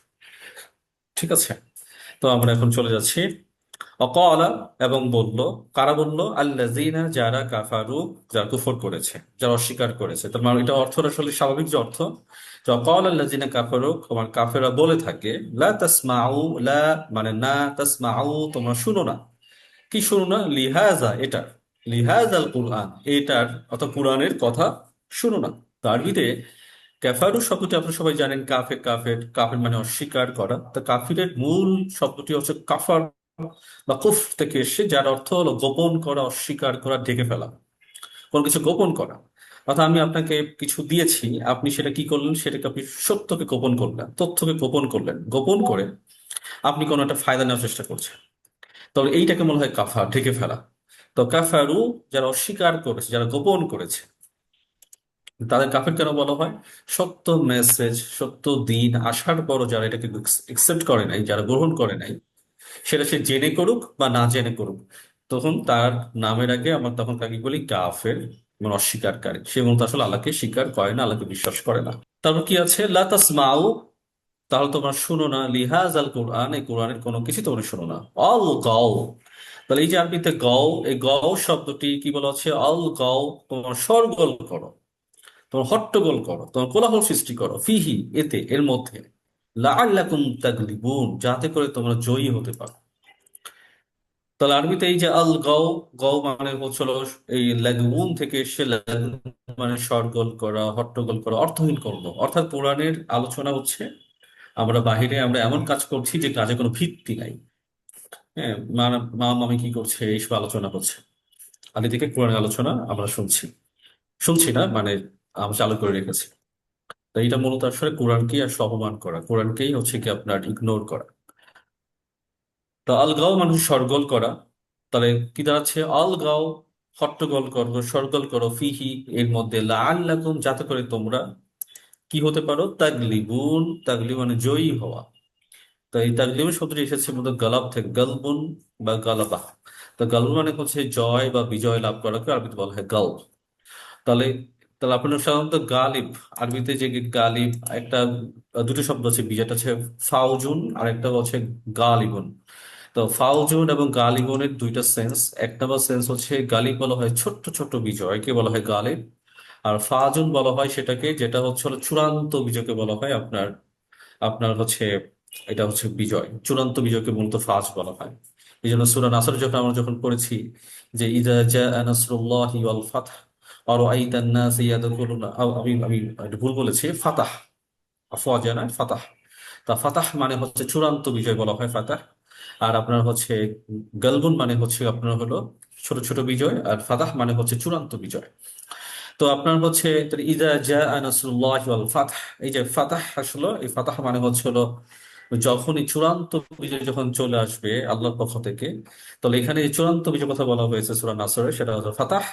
Speaker 2: ঠিক আছে, তো আমরা এখন চলে যাচ্ছি। অকলা, এবং বলল, কারা বলল? আল্লাযীনা, যারা, কাফারু, যারা কুফর করেছে, যারা অস্বীকার করেছে। তার মানে এটা অর্থ আসলে স্বাভাবিক যে অর্থ, যে অকল আল্লাযীনা কাফারু, তোমার কাফেরা বলে থাকে, লা তাসমাউ, লা মানে না, তাসমাউ তোমরা শুনো না। কি শুনো না? লিহাজা, এটা, লিহাজাল কুরআন, এটার অর্থাৎ কোরআনের কথা শুনো না। তো আরবিতে কাফারু শব্দটি আপনারা সবাই জানেন, কাফের, কাফের, কাফের মানে অস্বীকার করা। তো কাফিরের মূল শব্দটি হচ্ছে কাফার বা কুফ থেকে এসে, যার অর্থ হলো গোপন করা, অস্বীকার করা, ঢেকে ফেলা, কোনো কিছু গোপন করা। অর্থাৎ আমি আপনাকে কিছু দিয়েছি, আপনি সেটা কি করলেন? সেটাকে আপনি সত্যকে গোপন করলেন, তথ্যকে গোপন করলেন, গোপন করে আপনি কোনো একটা ফায়দা নেওয়ার চেষ্টা করছেন। তবে এইটাকে মনে হয় কাফার, ঢেকে ফেলা। তো কাফারু, যারা অস্বীকার করেছে, যারা গোপন করেছে, তাদের কাফের কেন বলা হয়? সত্য মেসেজ, সত্য দিন আসার পরও যারা এটাকে একসেপ্ট করে নাই, যারা গ্রহণ করে নাই, সেটা সে জেনে করুক বা না জেনে করুক, তখন তার নামের আগে আমরা তখন তাকে বলি কাফের, মানে অস্বীকারী। সে মূলত আসলে আল্লাহকে স্বীকার করে না, আল্লাহকে বিশ্বাস করে না। তারপর কি আছে? লা তাসমাউ, তাহলে তোমরা শুনো না, লিহাজ আল কোরআন, এই কোরআনের কোনো কিছু তোমরা শুনো না। অল গাও, তাহলে এই যে আরবিতে গাও, এই গাও শব্দটি কি বলা হচ্ছে? অল গাও, তোমার শোরগোল করো, তোমার হট্টগোল করো, তোমার কোলাহল সৃষ্টি করো, ফিহি, এতে, এর মধ্যে, লাআল্লাকুম তাগলিবুন, যাতে করে তোমরা জয়ী হতে পারো। তাহলে আরবিতে এই যে আল গাও, গাও মানে হচ্ছিল এই লাগুন থেকে এসে, লাগুন মানে শোরগোল করা, হট্টগোল করা, অর্থহীন কর্ম। অর্থাৎ কোরআনের আলোচনা হচ্ছে, আমরা বাহিরে আমরা এমন কাজ করছি যে কাজে কোনো ভিত্তি নাই। হ্যাঁ, মা মামি কি করছে এইসব আলোচনা হচ্ছে, আর এদিকে কোরআনের আলোচনা আমরা শুনছি, শুনছি না মানে আমরা চালু করে রেখেছি। তো এটা মূলত আসলে কোরআনকেই আর অপমান করা, কোরআনকেই হচ্ছে কি আপনার ইগনোর করা। তো আলগাও মানুষ সরগোল করা, তাহলে কি দাঁড়াচ্ছে? আলগাও, হট্টগোল করো, সরগোল করো, ফিহি, এর মধ্যে, লাআল্লাকুম, যাতে করে তোমরা কি হতে পারো? তাগলিবুন, তাগলিব মানে জয়ী হওয়া। তো এই তাগলিবের শব্দটি এসেছে মূলত গালাব থেকে, গালবুন বা গালাবা। তো গালবুন মানে হচ্ছে জয় বা বিজয় লাভ করাকে আরবিতে বলা হয় গালব। তাহলে তাহলে আপনার সাধারণত গালিব, আরবিতে যে গালিব, একটা দুটো শব্দ আছে, বিজয়টা হচ্ছে ফাউজুন, আর একটা হচ্ছে গালিবুন। তো ফাউজুন এবং গালিবনের দুইটা সেন্স। এক নম্বর সেন্স হচ্ছে গালিব বলা হয় ছোট্ট ছোট্ট বিজয়কে বলা হয় গালিব, আর ফাজুন বলা হয় সেটাকে, যেটা হচ্ছে হলো চূড়ান্ত বিজয়কে বলা হয় আপনার, আপনার হচ্ছে এটা হচ্ছে বিজয়, চূড়ান্ত বিজয়কে মূলত ফাজ বলা হয়। এই জন্য সূরা নাসর যখন আমরা যখন পড়েছি যে ইযা জাআ নাসরুল্লাহি ওয়াল ফাতহ ওয়া রাআইতান নাস ইয়াদখুলুনা, আমি একটু ভুল বলেছি, ফাতাহ, আফওয়াজা না, ফাতাহ। তা ফাতাহ মানে হচ্ছে চূড়ান্ত বিজয় বলা হয় ফাতাহ। আর আপনার হচ্ছে গালবুন মানে হচ্ছে আপনার হলো ছোট ছোট বিজয়, আর ফাতাহ মানে হচ্ছে চূড়ান্ত বিজয়। তো আপনার হচ্ছে তাহলে ইদা জা নাসরুল্লাহ ওয়াল ফাতহ, এই যে ফাতাহ আসলে, এই ফাতাহ মানে হচ্ছে হলো যখনই চূড়ান্ত বিজয় যখন চলে আসবে আল্লাহর পক্ষ থেকে, তাহলে এখানে যে চূড়ান্ত বিজয় কথা বলা হয়েছে সূরা নাসরে, সেটা হচ্ছে ফাতাহ।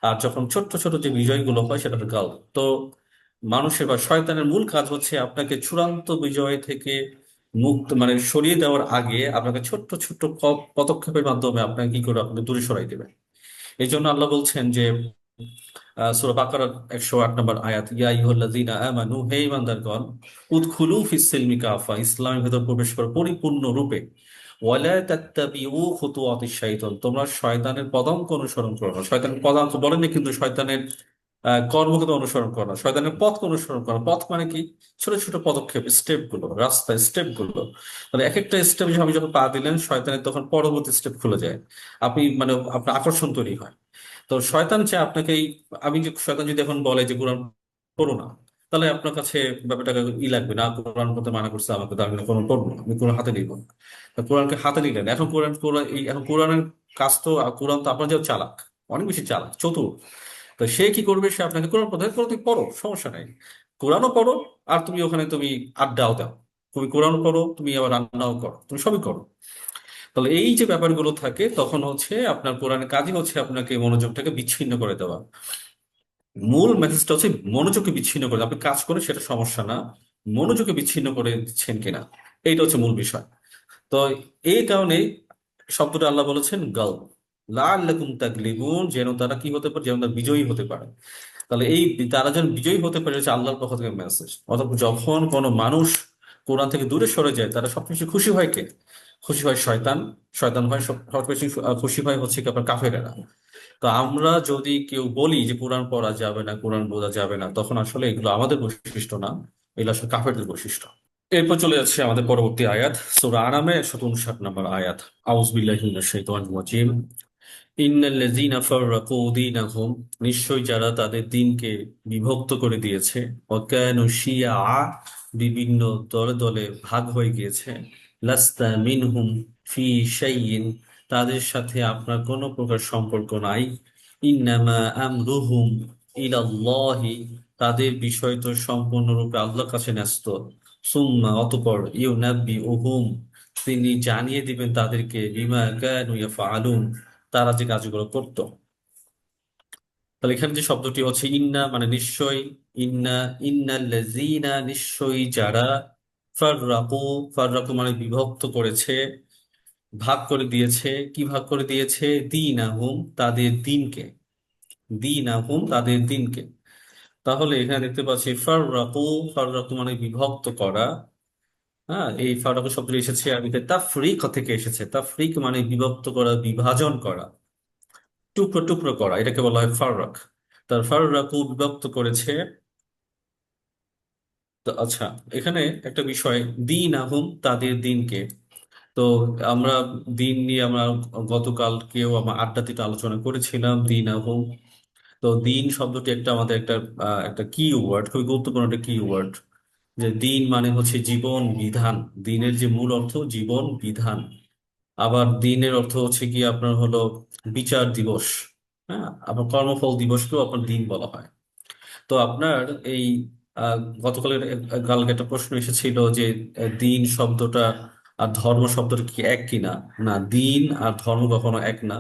Speaker 2: আর যখন ছোট্ট ছোট যে বিজয়গুলো হয় সেটা হচ্ছে গাল। তো মানুষের বা শয়তানের মূল কাজ হচ্ছে আপনাকে চূড়ান্ত বিজয় থেকে মুক্ত মানে সরিয়ে দেওয়ার আগে আপনাকে ছোট্ট ছোট্ট পদক্ষেপের মাধ্যমে আপনাকে কি করে আপনাকে দূরে সরাই দেবে। এই জন্য আল্লাহ বলছেন যে সূরা বাকারার 108 নম্বর আয়াত, ইয়া আইয়ুহাল্লাযীনা আমানু, হে ঈমানদারগণ, উদখুলু ফিস সিলমি কাফা, ইসলামের ভেতর প্রবেশ করো পরিপূর্ণ রূপে। ওয়ালা তাত্তাবিউ খুতুওয়াতিশ শাইতান, তোমরা শয়তানের পদাঙ্ক অনুসরণ করো না। শয়তানের পদাঙ্ক বলেনি, কিন্তু শয়তানের কর্মকে তো অনুসরণ করো না, শয়তানের পথকে অনুসরণ করো না। পথ মানে কি? ছোট ছোট পদক্ষেপ, স্টেপ গুলো, রাস্তায় স্টেপ গুলো। মানে এক একটা স্টেপ আপনি যখন পা দিলেন, শয়তানের তখন পরবর্তী স্টেপ খুলে যায়। আপনি মানে আপনার আকর্ষণ তৈরি হয়। তো শয়তান চায় আপনাকে আমি যে শয়তান যদি এখন বলে যে কোরআন পড়ো না, তাহলে আপনার কাছে ব্যাপারটা লাগবে না, কোরআন পড়তে মানা করছে আমাকে, তো আমি না কোরআন পড়বো না, আমি কোরআন হাতে নিব না। তা কোরআনকে হাতে নিলেন, এখন কোরআন কোরআন এখন কোরআনের কাজ তো, কোরআন তো আপনার যে চালাক, অনেক বেশি চালাক, চতুর। তো সে কি করবে? সে আপনাকে কোরআন পড়তে কোরআন তুমি পড়ো, সমস্যা নাই, কোরআনও পড়ো, আর তুমি ওখানে তুমি আড্ডাও দাও, তুমি কোরআন পড়ো, তুমি আবার রান্নাও করো, তুমি সবই করো। তাহলে এই যে ব্যাপারগুলো থাকে, তখন হচ্ছে আপনার কোরআনের কাজই হচ্ছে আপনাকে মনোযোগটাকে বিচ্ছিন্ন করে দেওয়া। মূল মেসেজটা হচ্ছে মনোযোগকে বিচ্ছিন্ন করে দেওয়া। আপনি কাজ করেন সেটা সমস্যা না, মনোযোগকে বিচ্ছিন্ন করে দিচ্ছেন কিনা, এইটা হচ্ছে মূল বিষয়। তো এই কারণে শব্দটা আল্লাহ বলেছেন গাল, লাআল্লাকুম তাগলিবুন, যেন তারা কি হতে পারে, যেন তারা বিজয়ী হতে পারে। তাহলে এই তারা যেন বিজয়ী হতে পারে হচ্ছে আল্লাহর পক্ষ থেকে মেসেজ। অর্থাৎ যখন কোনো মানুষ কোরআন থেকে দূরে সরে যায়, তারা সবকিছু খুশি হয় কে? খুশি হয় শয়তান। শয়তান হয় সবকিছু খুশি হয় হচ্ছে কি আপনার কাফেরেরা। তো আমরা যদি কেউ বলি যে কোরআন পড়া যাবে না, কোরআন বোঝা যাবে না, তখন আসলে এগুলো আমাদের বৈশিষ্ট্য না, এগুলো আসলে কাফেরদের বৈশিষ্ট্য। এরপর চলে যাচ্ছে আমাদের পরবর্তী আয়াত, সূরা আনামে 159 নম্বর আয়াত। আউযু বিল্লাহি মিনাশ শাইতানির রাজিম। ইন্নাল্লাযীনা ফাররাকু দীনাহুম, নিশ্চয়ই যারা তাদের দ্বীনকে বিভক্ত করে দিয়েছে, ওয়া কানু শিয়া, বিভিন্ন দলে দলে ভাগ হয়ে গিয়েছে, লাস্তা মিনহুম ফি শাইইন, তাদের সাথে আপনার কোনো প্রকার সম্পর্ক নাই। ইন্নামা আমরুহুম ইলাল্লাহি, তাদের বিষয় তো সম্পূর্ণরূপে আল্লাহর কাছে ন্যস্ত। সুম্মা, অতঃপর, ইউনাব্বিউহুম, তিনি জানিয়ে দিবেন তাদেরকে, বিমা কানু ইয়াফআলুন, তারা যে কাজগুলো করত। তাহলে এখানে যে শব্দটি হচ্ছে ইন্না, মানে নিশ্চয়। ইন্না, ইন্নাল্লাযীনা, নিশ্চয়ই যারা, ফাররাকু, ফাররাকু মানে বিভক্ত করেছে, ভাগ করে দিয়েছে। কি ভাগ করে দিয়েছে? দীনাহুম, তাদের দিনকে। দীনাহুম, তাদের দিনকে। তাহলে এখানে দেখতে পাচ্ছি ফাররাকু, ফাররাকু মানে বিভক্ত করা। হ্যাঁ, এই ফারাক শব্দটি এসেছে আরবিতে তাফরিক থেকে এসেছে। তাফরিক মানে বিভক্ত করা, বিভাজন করা, টুকরো টুকরো করা, এটাকে বলা হয় ফারাক। তার ফাররাকু বিভক্ত করেছে। তো আচ্ছা, এখানে একটা বিষয়, দিন আহুম, তাদের দিনকে। তো আমরা দিন নিয়ে আমরা গতকালকেও আমরা আড্ডাতে আলোচনা করেছিলাম, দিন আহুম। তো দিন শব্দটি একটা আমাদের একটা কি ওয়ার্ড, খুবই গুরুত্বপূর্ণ একটা কি ওয়ার্ড। যে দিন মানে হচ্ছে জীবন বিধান। দিনের যে মূল অর্থ জীবন বিধান। আবার দিনের অর্থ হচ্ছে কি আপনার হলো বিচার দিবস। হ্যাঁ, আবার কর্মফল দিবসকেও আপনার দিন বলা হয়। তো আপনার এই গতকালের কালকে একটা প্রশ্ন এসেছিল যে দিন শব্দটা আর ধর্ম শব্দটা কি এক কিনা। না, দিন আর ধর্ম কখনো এক না।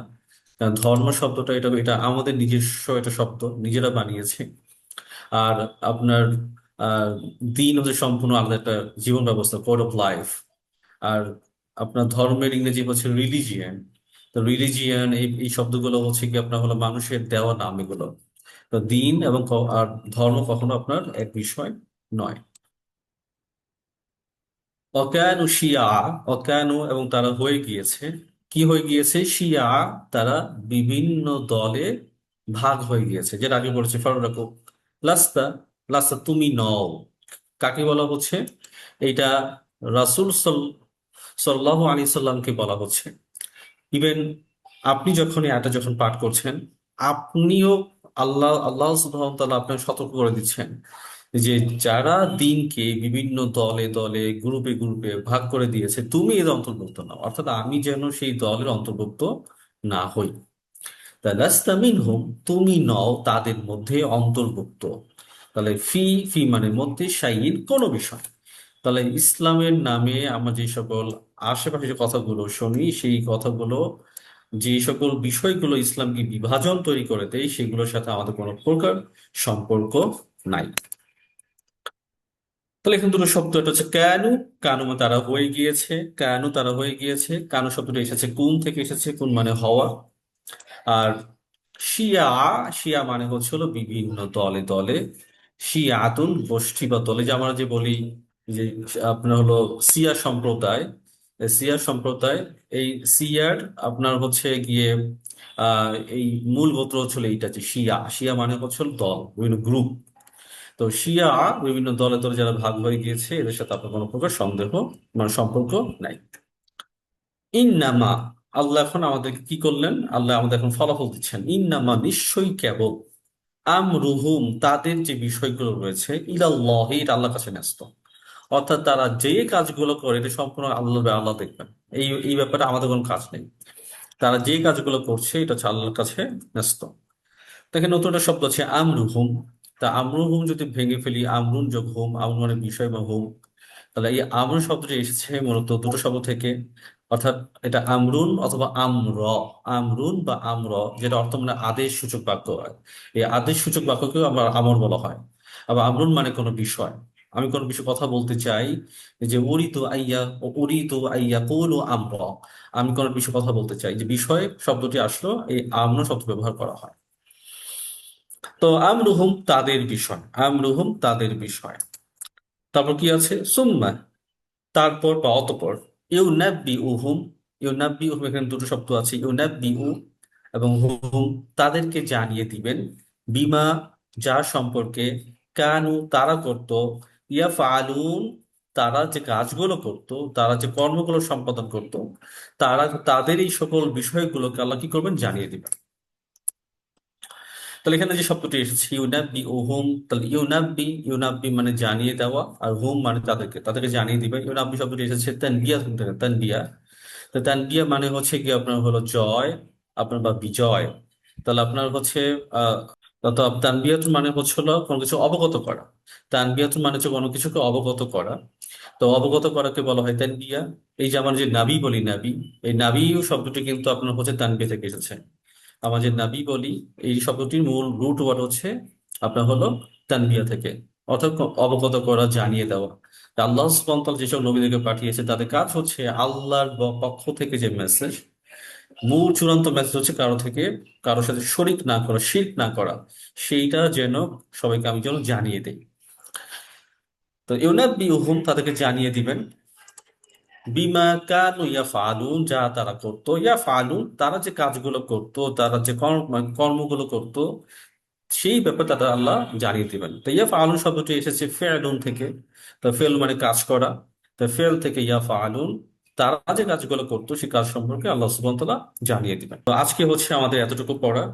Speaker 2: কারণ ধর্ম শব্দটা এটা এটা আমাদের নিজস্ব একটা শব্দ, নিজেরা বানিয়েছে। আর আপনার আহ দিন হচ্ছে সম্পূর্ণ আলাদা একটা জীবন ব্যবস্থা, কোড অফ লাইফ। আর আপনার ধর্মের ইংরেজি হচ্ছে রিলিজিয়ান। তো রিলিজিয়ান, এই শব্দগুলো হচ্ছে কি আপনার হলো মানুষের দেওয়া নাম এগুলো। তো দিন এবং আর ধর্ম কখনো আপনার এক বিষয় নয়। অজ্ঞানু শিয়া, অজ্ঞানু এবং তারা হয়ে গিয়েছে। কি হয়ে গিয়েছে? শিয়া, তারা বিভিন্ন দলে ভাগ হয়ে গিয়েছে, যেটা আগে বলেছে ফারুক। লাস্তা, লাস্তা তুমি নও, কাকে বলা হচ্ছে? এইটা রাসূল সাল্লাল্লাহু আলাইহি সাল্লামকে বলা হচ্ছে। ইভেন আপনি যখন এই আয়টা যখন পাঠ করছেন, আপনিও আল্লাহ সুবহানাহু ওয়া তাআলা আপনাকে সতর্ক করে দিচ্ছেন যে যারা দিনকে বিভিন্ন দলে দলে, গ্রুপে গ্রুপে ভাগ করে দিয়েছে, তুমি এর অন্তর্ভুক্ত নাও, অর্থাৎ আমি যেন সেই দলের অন্তর্ভুক্ত না হই। তা লাস্তা মিনহুম, তুমি নও তাদের মধ্যে অন্তর্ভুক্ত। তাহলে ফি, ফি মানে মধ্যে, শাইইন কোনো বিষয়। তাহলে ইসলামের নামে আমরা যে সকল আশেপাশে যে কথাগুলো শুনি, সেই কথাগুলো, যে সকল বিষয়গুলো ইসলামকে বিভাজন তৈরি করে দেয়, সেগুলোর সাথে আমাদের কোনো প্রকার সম্পর্ক নাই। তাহলে এখানে দুটো শব্দ, একটা হচ্ছে কানু, কানু মানে তারা হয়ে গিয়েছে, কানু তারা হয়ে গিয়েছে। কানু শব্দটা এসেছে কুন থেকে এসেছে, কুন মানে হওয়া। আর শিয়া, শিয়া মানে হচ্ছে হলো বিভিন্ন দলে দলে, শিয়াতুন গোষ্ঠী বা দলে, যে আমরা যে বলি যে আপনার হলো সিয়া সম্প্রদায়, এই সিয়া সম্প্রদায়, এই সিয়ার আপনার হচ্ছে গিয়ে এই মূল গোত্র হচ্ছে হলো এইটা, যে শিয়া, শিয়া মানে হচ্ছে হলো দল, বিভিন্ন গ্রুপ। তো শিয়া বিভিন্ন দলে দলে যারা ভাগ হয়ে গিয়েছে, এদের সাথে আপনার কোনো প্রকার সন্দেহ মানে সম্পর্ক নাই। ইন্নামা, আল্লাহ এখন আমাদেরকে কি করলেন, আল্লাহ আমাদের এখন ফলাফল দিচ্ছেন, ইন্নামা নিশ্চয়ই কেবল, আমরুহুম তাদের যে বিষয়গুলো রয়েছে, ইলাল্লাহি এটা আল্লাহর কাছে ন্যস্ত। অর্থাৎ তারা যে কাজগুলো করে এটা সম্পূর্ণ আল্লাহ, আল্লাহ দেখবেন। এই এই ব্যাপারে আমাদের কোনো কাজ নেই। তারা যে কাজগুলো করছে এটা হচ্ছে আল্লাহর কাছে ন্যস্ত। দেখেন নতুন একটা শব্দ আছে আমরুহুম। তা আমরুহুম যদি ভেঙে ফেলি, আমরুন যোগ হুম, আমরুন মানে বিষয় বা হুম, তাহলে এই আমরুন শব্দটি এসেছে মূলত দুটো শব্দ থেকে। অর্থাৎ এটা আমরুন অথবা আম্র, আমরুন বা আম্র, যেটা অর্থ মানে আদেশ সূচক বাক্য হয়। এই আদেশ সূচক বাক্যকেও আবার আমর বলা হয়। আবার আমরুন মানে কোনো বিষয়, আমি কোনো বিষয়ে কথা বলতে চাই, যে উরিদু আইয়া, ও উরিদু আইয়া কুলু আমর, আমি কোনো বিষয়ে কথা বলতে চাই, যে বিষয় শব্দটি আসলো এই আমর শব্দ ব্যবহার করা হয়। তো আমরুহুম তাদের বিষয়, আমরুহুম তাদের বিষয়। তারপর কি আছে, সুম্মা তারপর বা অতপর, ইউনাব্বি উহুম, ইউনাব্বি উহুম, এখানে দুটো শব্দ আছে, ইউনাব্বি উ এবং হুম, তাদেরকে জানিয়ে দিবেন, বিমা যা সম্পর্কে, কানু তারা করত, ইয়া ফালুন তারা যে কাজগুলো করত, তারা যে কর্মগুলো সম্পাদন করত, তারা তাদের এই সকল বিষয়গুলোকে আল্লাহ কি করবেন, জানিয়ে দিবেন। তাহলে এখানে যে শব্দটি এসেছে ইউনাব্বি ও হুম, তাহলে ইউনাব্বি, ইউনাব্বি মানে জানিয়ে দেওয়া, আর হুম মানে তাদেরকে, তাদেরকে জানিয়ে দিবে। ইউনাব্বি শব্দটি এসেছে তানবিয়া থেকে, তানবিয়া। তো তানবিয়া মানে হচ্ছে কি আপনার হলো জয়, আপনার বা বিজয়। তাহলে আপনার হচ্ছে আহ তো তানবিয়াতুন মানে হচ্ছে হলো কোনো কিছু অবগত করা। তানবিয়াতুন মানে হচ্ছে কোনো কিছুকে অবগত করা। তো অবগত করাকে বলা হয় তানবিয়া। এই যে আমার যে নাবি বলি, নাবি, এই নাবি শব্দটি কিন্তু আপনার হচ্ছে তানবিয়া থেকে এসেছে। আমরা যে নাবি বলি, এই শব্দটির মূল রুট ওয়ার্ড হচ্ছে আপনার হলো তানবিয়া থেকে, অর্থাৎ অবগত করা, জানিয়ে দেওয়া। তা আল্লাহ সুবহানাহু ওয়া তাআলা যেসব নবীদেরকে পাঠিয়েছে তাদের কাজ হচ্ছে আল্লাহর পক্ষ থেকে যে মেসেজ, মূল চূড়ান্ত মেসেজ হচ্ছে কারো থেকে, কারোর সাথে শরিক না করা, শিরক না করা, সেইটা যেন সবাইকে আমি যেন জানিয়ে দেই। তো ইউনাব্বিউহুম তাদেরকে জানিয়ে দিবেন, বিমা কানু ইয়াফআলুন যা তারা করতো, ইয়াফআলুন তারা যে কাজগুলো করতো, তারা যে কর্মগুলো করতো, সেই ব্যাপারে তাদের আল্লাহ জানিয়ে দিবেন। তো ইয়াফআলুন শব্দটি এসেছে ফেলুন থেকে। তো ফেল মানে কাজ করা। তো ফেল থেকে ইয়াফআলুন, তারা যে কাজগুলো করতো সেই কাজ সম্পর্কে আল্লাহ সুবহানাহু ওয়া তাআলা জানিয়ে দিবেন। তো আজকে হচ্ছে আমাদের এতটুকু পড়া।